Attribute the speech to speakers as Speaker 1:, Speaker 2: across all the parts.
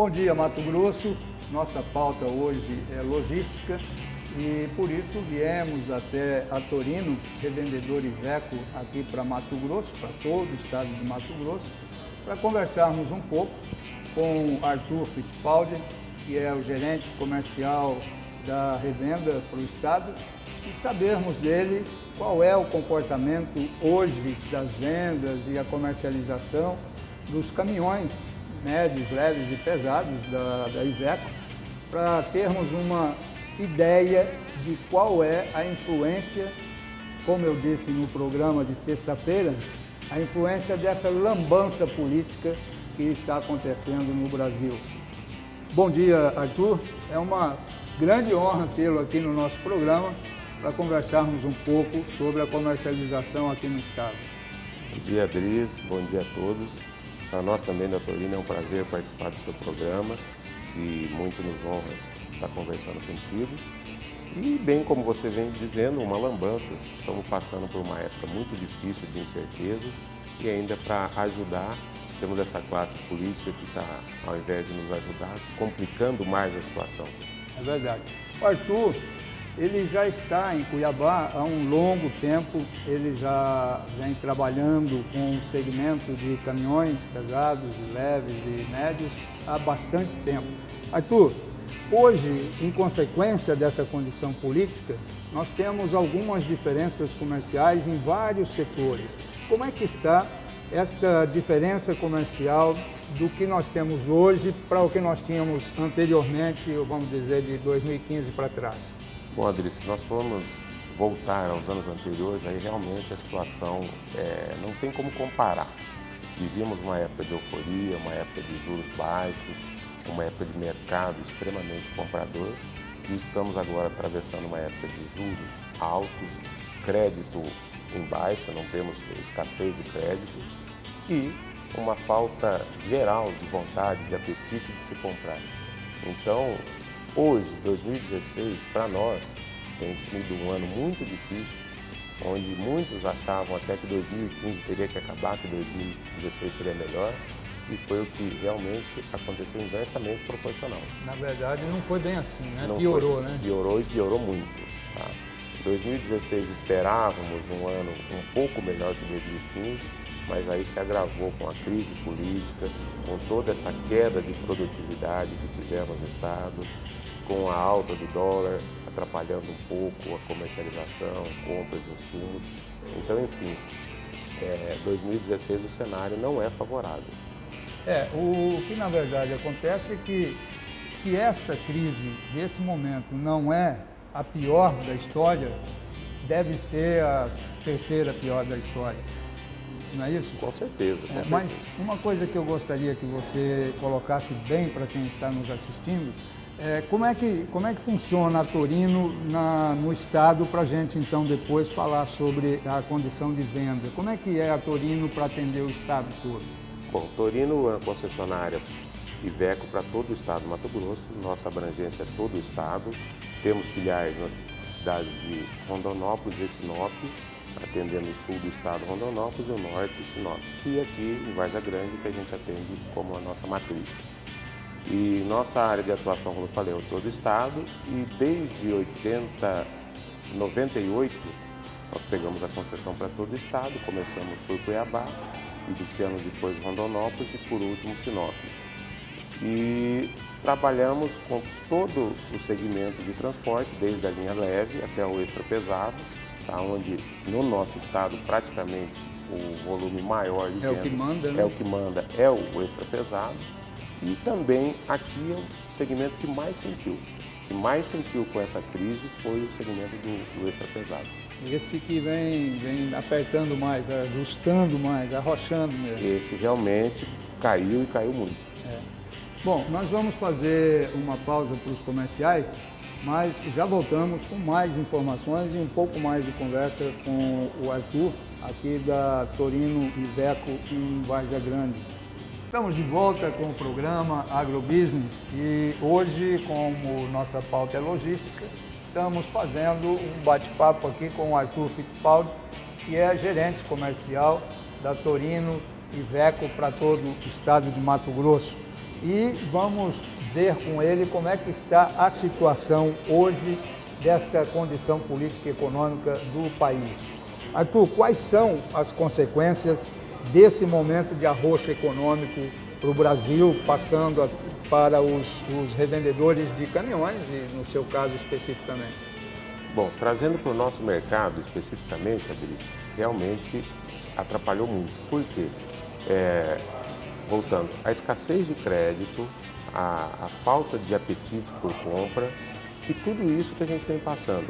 Speaker 1: Bom dia, Mato Grosso. Nossa pauta hoje é logística e por isso viemos até a Torino, revendedor Iveco aqui para Mato Grosso, para todo o estado de Mato Grosso, para conversarmos um pouco com Arthur Fittipaldi, que é o gerente comercial da revenda para o estado, e sabermos dele qual é o comportamento hoje das vendas e a comercialização dos caminhões médios, leves e pesados da Iveco, para termos uma ideia de qual é a influência, como eu disse no programa de sexta-feira, a influência dessa lambança política que está acontecendo no Brasil. Bom dia, Arthur. É uma grande honra tê-lo aqui no nosso programa para conversarmos um pouco sobre a comercialização aqui no estado.
Speaker 2: Bom dia, Adris. Bom dia a todos. Para nós também da Torino é um prazer participar do seu programa, que muito nos honra estar conversando contigo. E bem como você vem dizendo, uma lambança. Estamos passando por uma época muito difícil de incertezas e ainda para ajudar, temos essa classe política que está, ao invés de nos ajudar, complicando mais a situação.
Speaker 1: É verdade. O Arthur, ele já está em Cuiabá há um longo tempo, ele já vem trabalhando com o segmento de caminhões pesados, leves e médios há bastante tempo. Arthur, hoje, em consequência dessa condição política, nós temos algumas diferenças comerciais em vários setores. Como é que está esta diferença comercial do que nós temos hoje para o que nós tínhamos anteriormente, vamos dizer, de 2015 para trás?
Speaker 2: Bom, Adri, se nós formos voltar aos anos anteriores, aí realmente a situação não tem como comparar. Vivíamos uma época de euforia, uma época de juros baixos, uma época de mercado extremamente comprador e estamos agora atravessando uma época de juros altos, crédito em baixa, não temos escassez de crédito e uma falta geral de vontade, de apetite de se comprar. Então, hoje, 2016, para nós, tem sido um ano muito difícil, onde muitos achavam até que 2015 teria que acabar, que 2016 seria melhor, e foi o que realmente aconteceu inversamente proporcional.
Speaker 1: Na verdade, não foi bem assim, né?
Speaker 2: Não
Speaker 1: piorou,
Speaker 2: foi,
Speaker 1: né?
Speaker 2: Piorou e piorou muito. Tá? 2016 esperávamos um ano um pouco melhor que 2015, mas aí se agravou com a crise política, com toda essa queda de produtividade que tivemos no estado, com a alta do dólar atrapalhando um pouco a comercialização, compras de insumos. Então, enfim, 2016 o cenário não é favorável.
Speaker 1: O que na verdade acontece é que se esta crise desse momento não é a pior da história, deve ser a terceira pior da história. Não é isso?
Speaker 2: Com certeza.
Speaker 1: Mas uma coisa que eu gostaria que você colocasse bem para quem está nos assistindo, como é que funciona a Torino no estado para a gente então depois falar sobre a condição de venda. Como é que é a Torino para atender o estado todo?
Speaker 2: Bom, Torino é uma concessionária Iveco para todo o estado do Mato Grosso, nossa abrangência é todo o estado. Temos filiais nas cidades de Rondonópolis e Sinop, atendendo o sul do estado, Rondonópolis, e o norte, Sinop. E aqui em Várzea Grande, que a gente atende como a nossa matriz. E nossa área de atuação, como eu falei, é todo o estado, e desde 98, nós pegamos a concessão para todo o estado, começamos por Cuiabá, iniciamos depois Rondonópolis e por último Sinop. E trabalhamos com todo o segmento de transporte, desde a linha leve até o extra pesado, tá? Onde no nosso estado praticamente o volume maior de vendas
Speaker 1: o que manda, né?
Speaker 2: é o que manda, é o extra pesado. E também aqui é o segmento que mais sentiu. O que mais sentiu com essa crise foi o segmento do extra pesado.
Speaker 1: Esse que vem apertando mais, ajustando mais, arrochando mesmo.
Speaker 2: Esse realmente caiu e caiu muito.
Speaker 1: Bom, nós vamos fazer uma pausa para os comerciais, mas já voltamos com mais informações e um pouco mais de conversa com o Arthur, aqui da Torino Iveco em Várzea Grande. Estamos de volta com o programa Agrobusiness e hoje, como nossa pauta é logística, estamos fazendo um bate-papo aqui com o Arthur Fittipaldi, que é gerente comercial da Torino Iveco para todo o estado de Mato Grosso. e vamos ver com ele como é que está a situação hoje dessa condição política e econômica do país. Arthur, quais são as consequências desse momento de arroxo econômico para o Brasil, passando para os revendedores de caminhões e, no seu caso, especificamente?
Speaker 2: Bom, trazendo para o nosso mercado especificamente, Adriles, realmente atrapalhou muito. Por quê? Voltando, a escassez de crédito, a falta de apetite por compra e tudo isso que a gente vem passando.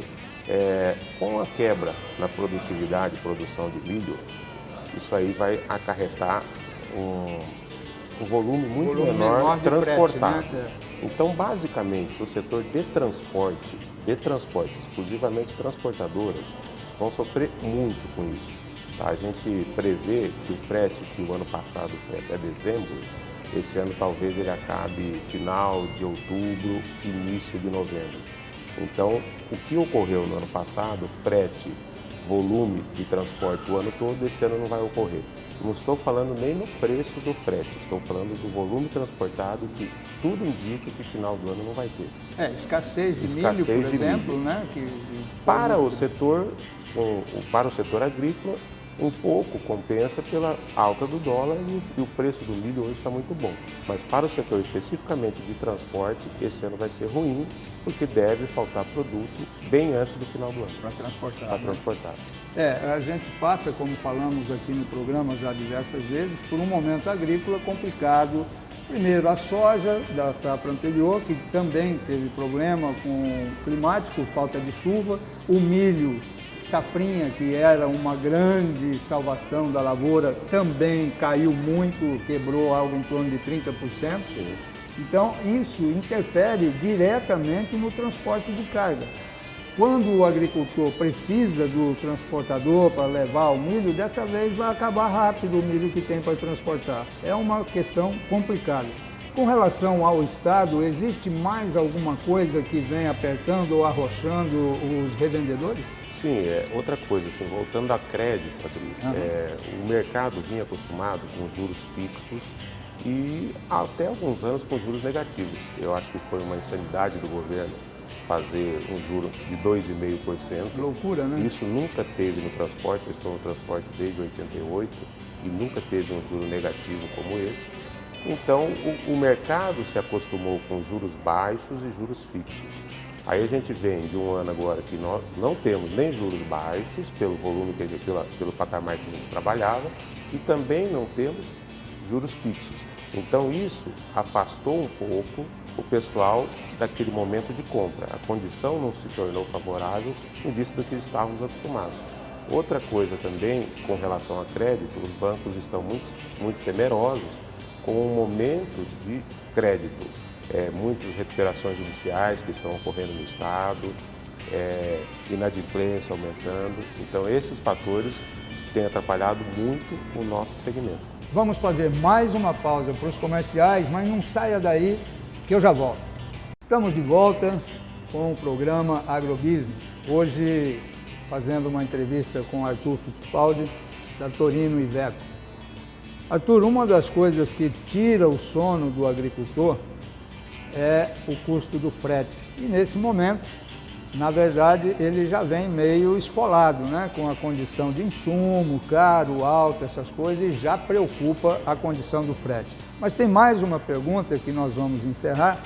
Speaker 2: Com a quebra na produtividade e produção de milho, isso aí vai acarretar um volume muito menor transportado.
Speaker 1: Frete, né?
Speaker 2: Então, basicamente, o setor de transporte, exclusivamente transportadoras, vão sofrer muito com isso. Tá? A gente prevê que o frete, que o ano passado foi até dezembro, esse ano talvez ele acabe final de outubro, início de novembro. Então, o que ocorreu no ano passado, frete, volume de transporte o ano todo, esse ano não vai ocorrer. Não estou falando nem no preço do frete, estou falando do volume transportado, que tudo indica que final do ano não vai ter.
Speaker 1: Escassez de milho, por exemplo, né?
Speaker 2: Para o setor agrícola, um pouco compensa pela alta do dólar e o preço do milho hoje está muito bom. Mas para o setor especificamente de transporte, esse ano vai ser ruim, porque deve faltar produto bem antes do final do ano.
Speaker 1: Para transportar.
Speaker 2: Para transportar.
Speaker 1: A gente passa, como falamos aqui no programa já diversas vezes, por um momento agrícola complicado. Primeiro, a soja da safra anterior, que também teve problema com climático, falta de chuva. O milho, safrinha, que era uma grande salvação da lavoura, também caiu muito, quebrou algo em torno de 30%.
Speaker 2: Sim.
Speaker 1: Então, isso interfere diretamente no transporte de carga. Quando o agricultor precisa do transportador para levar o milho, dessa vez vai acabar rápido o milho que tem para transportar. É uma questão complicada. Com relação ao Estado, existe mais alguma coisa que vem apertando ou arrochando os revendedores?
Speaker 2: Sim, outra coisa, assim, voltando a crédito, Adriles, o mercado vinha acostumado com juros fixos e até alguns anos com juros negativos. Eu acho que foi uma insanidade do governo fazer um juro de 2,5%.
Speaker 1: Loucura, né?
Speaker 2: Isso nunca teve no transporte, eu estou no transporte desde 88 e nunca teve um juro negativo como esse. Então, o mercado se acostumou com juros baixos e juros fixos. Aí a gente vem de um ano agora que nós não temos nem juros baixos, pelo volume, pelo patamar que a gente trabalhava, e também não temos juros fixos. Então isso afastou um pouco o pessoal daquele momento de compra. A condição não se tornou favorável em vista do que estávamos acostumados. Outra coisa também, com relação a crédito, os bancos estão muito temerosos com o momento de crédito. Muitas recuperações judiciais que estão ocorrendo no Estado, inadimplência aumentando. Então, esses fatores têm atrapalhado muito o nosso segmento.
Speaker 1: Vamos fazer mais uma pausa para os comerciais, mas não saia daí que eu já volto. Estamos de volta com o programa Agrobusiness. Hoje, fazendo uma entrevista com Arthur Fittipaldi, da Torino Iveco. Arthur, uma das coisas que tira o sono do agricultor é o custo do frete. E nesse momento, na verdade, ele já vem meio esfolado, né? Com a condição de insumo, caro, alto, essas coisas, e já preocupa a condição do frete. Mas tem mais uma pergunta que nós vamos encerrar.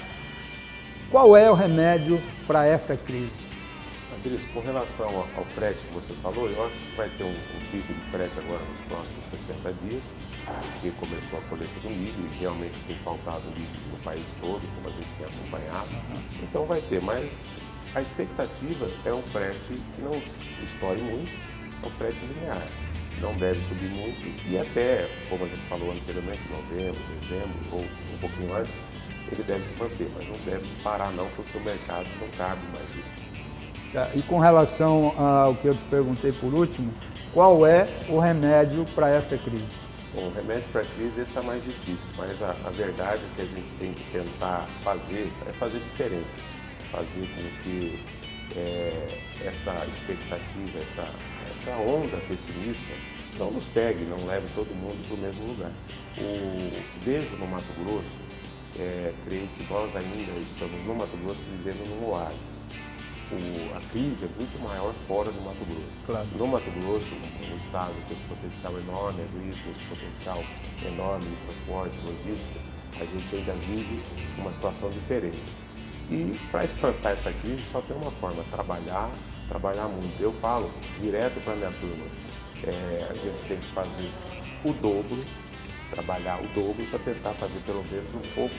Speaker 1: Qual é o remédio para essa crise?
Speaker 2: Adriles, com relação ao frete que você falou, eu acho que vai ter um pico de frete agora nos próximos 60 dias, porque começou a colheita do milho e realmente tem faltado milho no país todo, como a gente tem acompanhado. Então vai ter, mas a expectativa é um frete que não estoure muito, é um frete linear. Não deve subir muito e até, como a gente falou anteriormente, novembro, dezembro ou um pouquinho antes, ele deve se manter, mas não deve disparar não, porque o mercado não cabe mais isso.
Speaker 1: E com relação ao que eu te perguntei por último, qual é o remédio para essa crise?
Speaker 2: Bom, o remédio para a crise esse está mais difícil, mas a verdade é que a gente tem que tentar fazer é fazer diferente. Fazer com que essa expectativa, essa onda pessimista não nos pegue, não leve todo mundo para o mesmo lugar. Vejo no Mato Grosso creio que nós ainda estamos no Mato Grosso vivendo num oásis. A crise é muito maior fora do Mato Grosso.
Speaker 1: Claro.
Speaker 2: No Mato Grosso, um estado com esse potencial enorme, agrícola, esse potencial enorme de transporte, logística, a gente ainda vive uma situação diferente. E para espantar essa crise só tem uma forma, trabalhar muito. Eu falo direto para a minha turma, a gente tem que fazer o dobro, trabalhar o dobro para tentar fazer pelo menos um pouco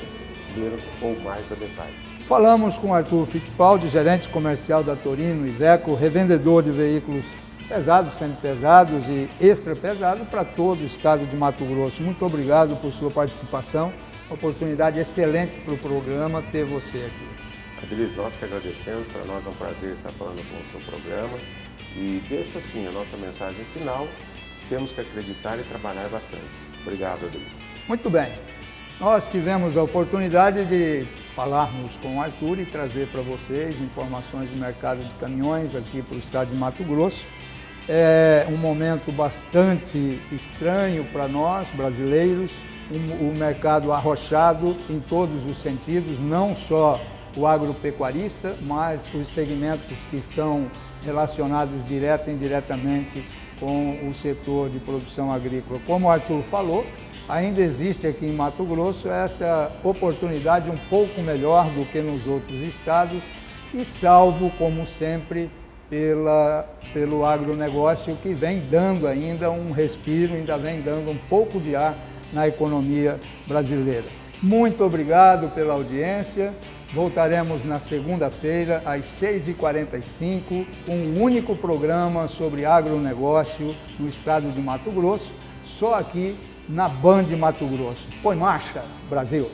Speaker 2: menos ou mais da metade.
Speaker 1: Falamos com Arthur Fittipaldi, gerente comercial da Torino Iveco, revendedor de veículos pesados, semi-pesados e extra pesados para todo o estado de Mato Grosso. Muito obrigado por sua participação. Oportunidade excelente para o programa ter você aqui.
Speaker 2: Adelis, nós que agradecemos, para nós é um prazer estar falando com o seu programa e deixo assim a nossa mensagem final, temos que acreditar e trabalhar bastante. Obrigado, Adelis.
Speaker 1: Muito bem, nós tivemos a oportunidade de falarmos com o Arthur e trazer para vocês informações do mercado de caminhões aqui para o estado de Mato Grosso. É um momento bastante estranho para nós, brasileiros, o mercado arrochado em todos os sentidos, não só o agropecuarista, mas os segmentos que estão relacionados direta e indiretamente com o setor de produção agrícola. Como o Arthur falou, ainda existe aqui em Mato Grosso essa oportunidade um pouco melhor do que nos outros estados e salvo, como sempre, pelo agronegócio que vem dando ainda um respiro, ainda vem dando um pouco de ar na economia brasileira. Muito obrigado pela audiência. Voltaremos na segunda-feira, às 6h45, com um único programa sobre agronegócio no estado de Mato Grosso, só aqui na Band Mato Grosso. Põe marcha, Brasil!